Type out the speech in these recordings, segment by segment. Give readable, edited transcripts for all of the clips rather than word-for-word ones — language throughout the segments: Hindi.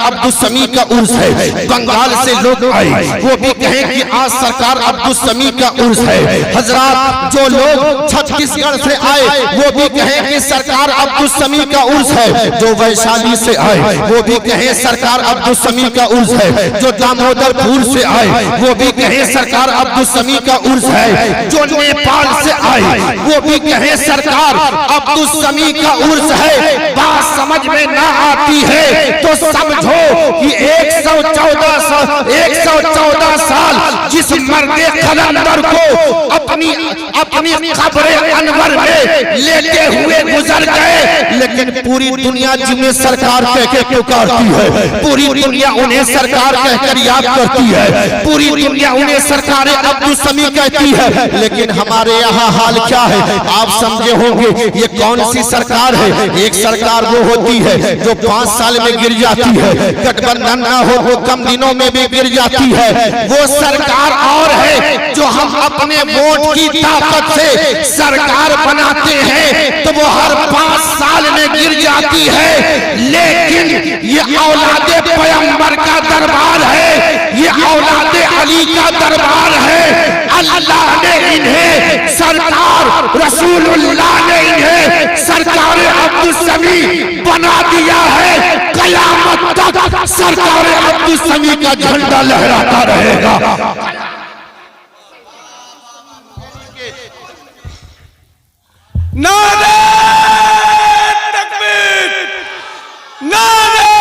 अब्दुल समी का उर्स है, बंगाल से लोग आए वो भी कहें कि आज सरकार अब्दुल समी का उर्स है। हजरात जो लोग छत्तीसगढ़ से आए वो भी कहें कि सरकार अब्दुल समी का उर्स है। जो वैशाली से आए वो भी कहें सरकार अब्दुल समी का उर्स है। जो दामोदरपुर से आए वो भी कहें सरकार अब्दुल समी का उर्स है। जो नेपाल से आए वो भी कहें सरकार अब्दुल समी का उर्स है। बात समझ में ना आती है तो समझो कि 114 साल जिस मर्दे कलंदर को अपनी खबरे अनवर में लेते हुए गुजर गए, लेकिन पूरी दुनिया जिन्हें सरकार कह के पुकारती है, पूरी दुनिया उन्हें सरकार कहकर याद करती है, पूरी दुनिया उन्हें सरकार अब्दुल समी कहती है। लेकिन हमारे यहाँ हाल क्या है आप समझे होंगे। ये कौन सी सरकार है? एक सरकार वो होती है जो 5 साल में गिर जाती है, गठबंधन ना हो वो कम दिनों में भी गिर जाती है। वो सरकार और है जो हम अपने वोट की ताकत से सरकार बनाते हैं तो वो हर 5 साल में गिर जाती है। लेकिन ये औलादे पैगंबर का दरबार है, ये औलादे अली का दरबार है। अल्लाह ने इन्हें सरकार, रसूलुल्लाह ने इन्हें सरकार अब्दुल समी बना दिया है। कयामत तक सरकार अब्दुल समी का झंडा लहराता रहेगा। नारे तकबीर, नारे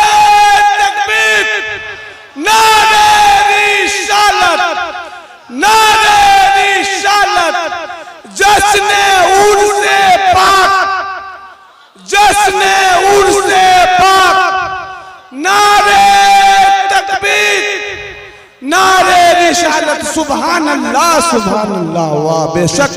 तकबीर, नारे रिसालत, नारे रिसालत, जश्ने उर्से पाक, जश्ने उर्से पाक, नारे तकबीर, नारे रिसालत। सुभान अल्लाह, सुभान अल्लाह। वाह बेशक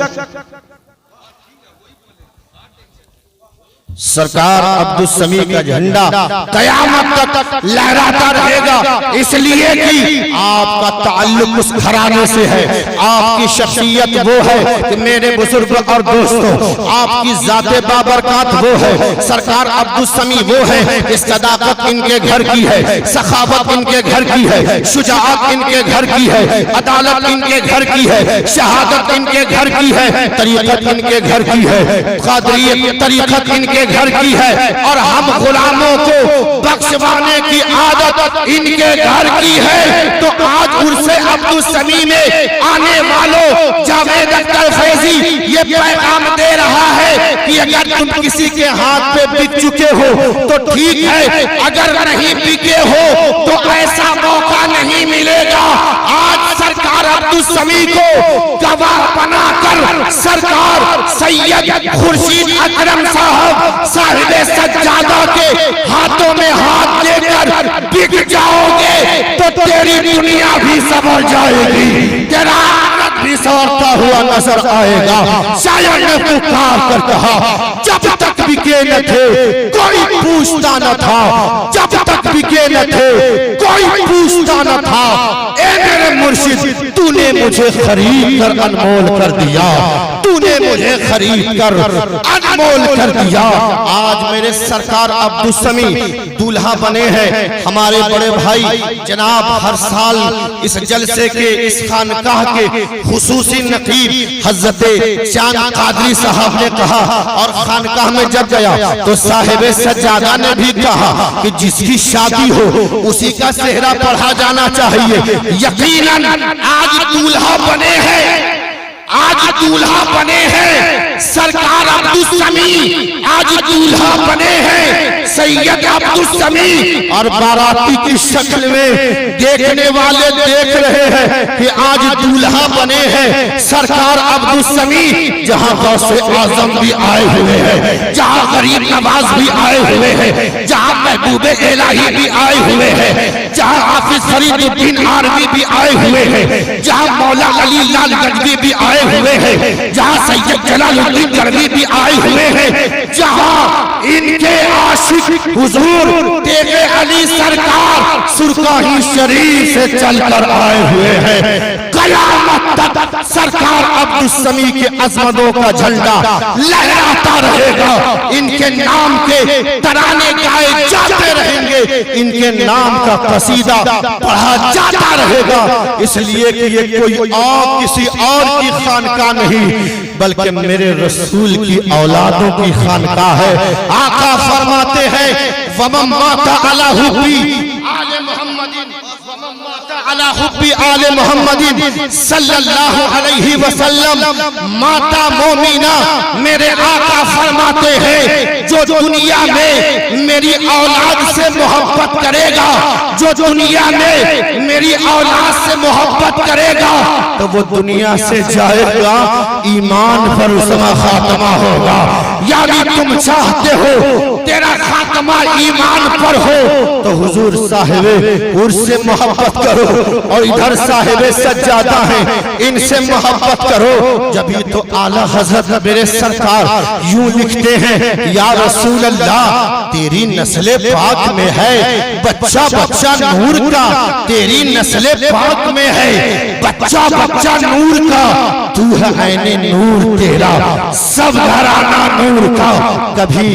सरकार अब्दुल समी का झंडा कयामत तक लहराता रहेगा, इसलिए कि आपका ताल्लुक उस घराने से है। आपकी शख्सियत वो है कि मेरे बुजुर्ग और दोस्तों, आपकी जाते बाबरकत वो है। सरकार अब्दुल समी वो है कि सदाकत इनके घर की है, सखावत इनके घर की है, शुजाअत इनके घर की है, अदालत इनके घर की है, शहादत इनके घर की है, तरीकत इनके घर की है, कादरियत तरीकत इनके घर की है। और हम गुलामों को बख्शवाने की आदत इनके घर की है। तो आज उर्से अब्दुल समी में आने वालों जावेद अख्तर फैजी ये पैगाम दे रहा है कि अगर तुम किसी के हाथ पे बिक चुके हो तो ठीक है, अगर नहीं बिके हो तो ऐसा मौका नहीं मिलेगा। आज सरकार अब्दुल समी को गवाह बनाकर सरकार सैयद खुर्शीद अकरम साहिबे सज्जादा के हाथों में हाथ लेकर बिक जाओगे तो तेरी दुनिया भी संवर जाएगी, तेरा आखिरत भी संवरता हुआ नजर आएगा। शायर ने पुकार कर कहा, जब तक बिके न थे कोई पूछता न था, जब तक बिके न थे कोई पूछता न था। ए मेरे मुर्शिद, तूने मुझे खरीद कर अनमोल कर दिया, तूने मुझे खरीद कर अनमोल कर दिया। आज मेरे सरकार अब्दुल समी दूल्हा बने हैं। हमारे बड़े भाई जनाब हर साल इस जलसे के, इस खानकाह के खुसूसी नकीब हज़रत चांद कादरी साहब ने कहा, और खानकाह में जब गया तो साहिबे सज्जादा ने भी कहा कि जिसकी शादी हो उसी का सेहरा पढ़ा जाना चाहिए। यकीनन आज दूल्हा बने हैं, आज दूल्हा बने हैं सरकार अब्दुल समी, आज दूल्हा बने हैं सैयद अब्दुल समी। और बाराती की शक्ल में देखने वाले देख रहे हैं कि आज दूल्हा बने हैं सरकार अब्दुल समी। जहां गौसे आजम भी आए हुए हैं, जहां गरीब नवाज भी आए हुए हैं, जहां महबूबे इलाही भी आए हुए हैं, जहां हाफिज फरीदुद्दीन आरवी भी आए हुए हैं, जहां मौला अली लाल गजवी भी आए हुए हैं, जहां सैयद जलालुद्दीन गरबी भी आए हुए हैं, जहां इनके आशिक हुजूर तेरे अली सरकार सुरकाही शरीफ से चलकर आए हुए हैं। कयामत तक सरकार अब्दुल समी के अजमतों का झंडा लहराता रहेगा। इनके नाम के तराने गाए जाते रहेंगे, इनके नाम का कसीदा पढ़ा जाता रहेगा। इसलिए कि ये कोई और किसी और की खानका नहीं, बल्कि मेरे रसूल की औलादों की खानका है। आका फरमाते हैं वमम माता अला हुब्बी आले मोहम्मदिन अला हुब्बी आले मोहम्मदिन सल्लल्लाहु अलैहि वसल्लम, माता मोमिना मेरे आका फरमाते हैं जो दुनिया में मेरी औलाद से मोहब्बत करेगा, जो दुनिया में मेरी औलाद से मोहब्बत करेगा तो वो दुनिया से जाएगा, ईमान पर उसका खात्मा होगा। यानी तुम चाहते हो तेरा खात्मा ईमान पर हो तो हुजूर साहिबे उनसे मोहब्बत करो, और इधर साहिबे सज्जादा हैं इनसे मोहब्बत करो। जब ये तो आला हजरत मेरे सरकार यूं लिखते हैं या रसूल अल्लाह तेरी नस्ले पाक में है बच्चा बच्चा नूर का, तेरी नस्ले पाक में है बच्चा बच्चा नूर का, तू है ऐने नूर तेरा सब घराना नूर का। कभी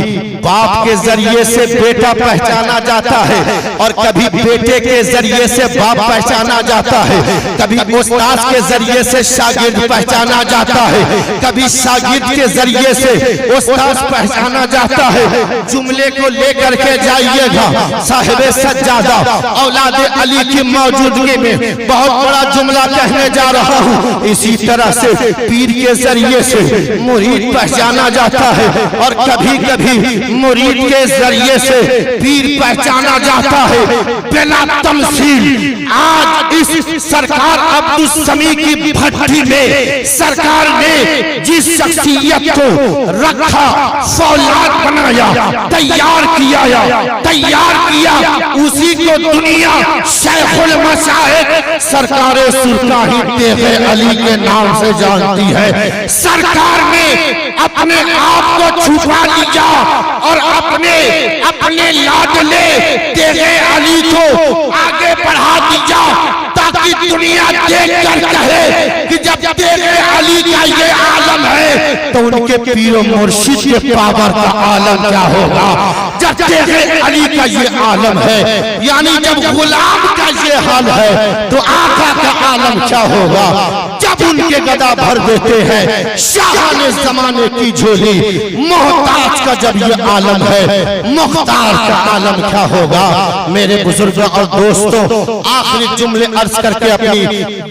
बाप के जरिए से बेटा पहचाना जाता है और कभी बेटे के जरिए से बाप पहचाना जाता है, कभी उस्ताद के जरिए से शागिर्द पहचाना जाता है, कभी शागिर्द के जरिए से उस्ताद पहचाना जाता है। जुमले को लेकर के जाइएगा साहिबे सज्जादा औलाद अली की मौजूदगी में बहुत बड़ा जुमला कहने जा रहा हूँ। इसी तरह से पीर के जरिए से मुरीद पहचाना जाता है और कभी कभी मुरीद के जरिए से पीर पहचाना जाता है। बिना तमसील आज इस सरकार अब्दुल समी की भट्टी में सरकार ने जिस शख्सियत को रखा, फौलाद बनाया, तैयार किया उसी को दुनिया शेखुल मशाइख सरकार सुल्तानी तेगे अली के नाम से जानती है। सरकार ने अपने आप को छुपा लिया और अपने लाडले तेगे अली को आगे बढ़ा दिया ताकि दुनिया देख कर कहे कि जब तेगे अली का ये आलम है तो उनके पीर मुर्शिद के पावर का आलम क्या होगा। जब तेगे अली का ये आलम है यानी जब गुलाम का ये हाल है तो आका का आलम क्या होगा। जब उनके गदा भर देते हैं शाहाने जमाने की झोली, मोहताज का जब ये आलम है मुख्तार का आलम क्या होगा। मेरे बुजुर्ग और दोस्तों आखिरी जुमले अर्ज करके अपनी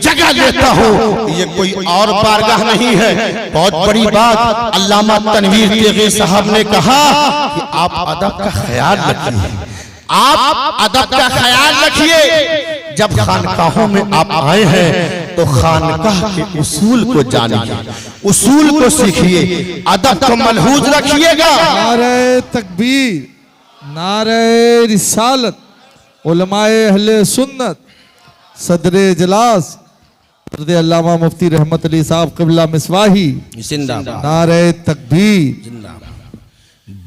जगह लेता हूँ। ये कोई और बारगाह नहीं है, बहुत बड़ी बात अल्लामा तनवीर तेगी साहब ने कहा कि आप अदब का ख्याल रखिए, आप अदब का ख्याल रखिए। जब खानकाहों में आप आए हैं तो खानकाह के उसूल को जानिए, उसूल को सीखिए, अदब को मलहूज रखिएगा। नारे तकबीर, नारे रिसालत, उलमाए अहले सुन्नत, सदरे इजलास अल्लामा मुफ्ती रहमत अली साहब क़िबला मिसवाही जिंदाबाद। नारे तकबीर।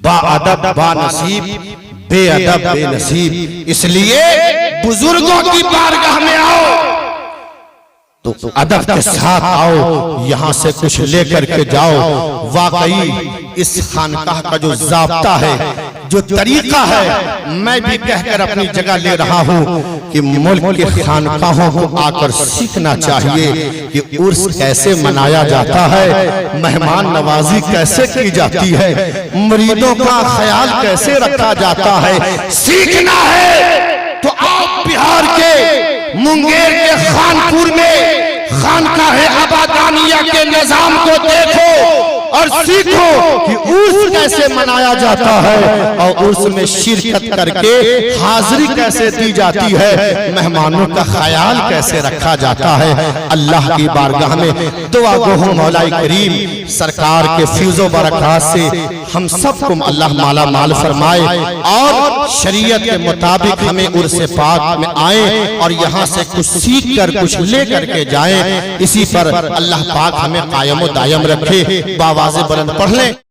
बाअदब बानसीब, बेअदब बेनसीब। इसलिए बुजुर्गों की बारगाह में आओ तो अदब के साथ आओ, यहाँ से कुछ लेकर के जाओ। वाकई इस खानकाह का जो ज़ाब्ता है, जो तरीका है, मैं भी कहकर अपनी जगह ले रहा हूँ कि मुल्क के खानकाहों को आकर सीखना चाहिए कि उर्स कैसे मनाया जाता है, मेहमान नवाजी कैसे की जाती है, मुरीदों का ख्याल कैसे रखा जाता है। सीखना है तो आप बिहार के मुंगेर के खानपुर में खानकाहे आबादानिया के निजाम को देखो और सीखो कि उर्स कैसे मनाया जाता है और उर्स में शिरकत करके हाजिरी कैसे दी जाती है, मेहमानों का ख्याल कैसे रखा जाता है। अल्लाह की बारगाह में दुआ गो हूं मौला करीम सरकार के फीज़ो बरकत से हम सबको अल्लाह माला माल फरमाए और शरीयत के मुताबिक हमें उर्स पाक में आए और यहाँ से कुछ सीख कर कुछ ले करके जाएं। इसी पर अल्लाह पाक हमें कायम दायम रखे। बावाज़े बुलंद पढ़ लें।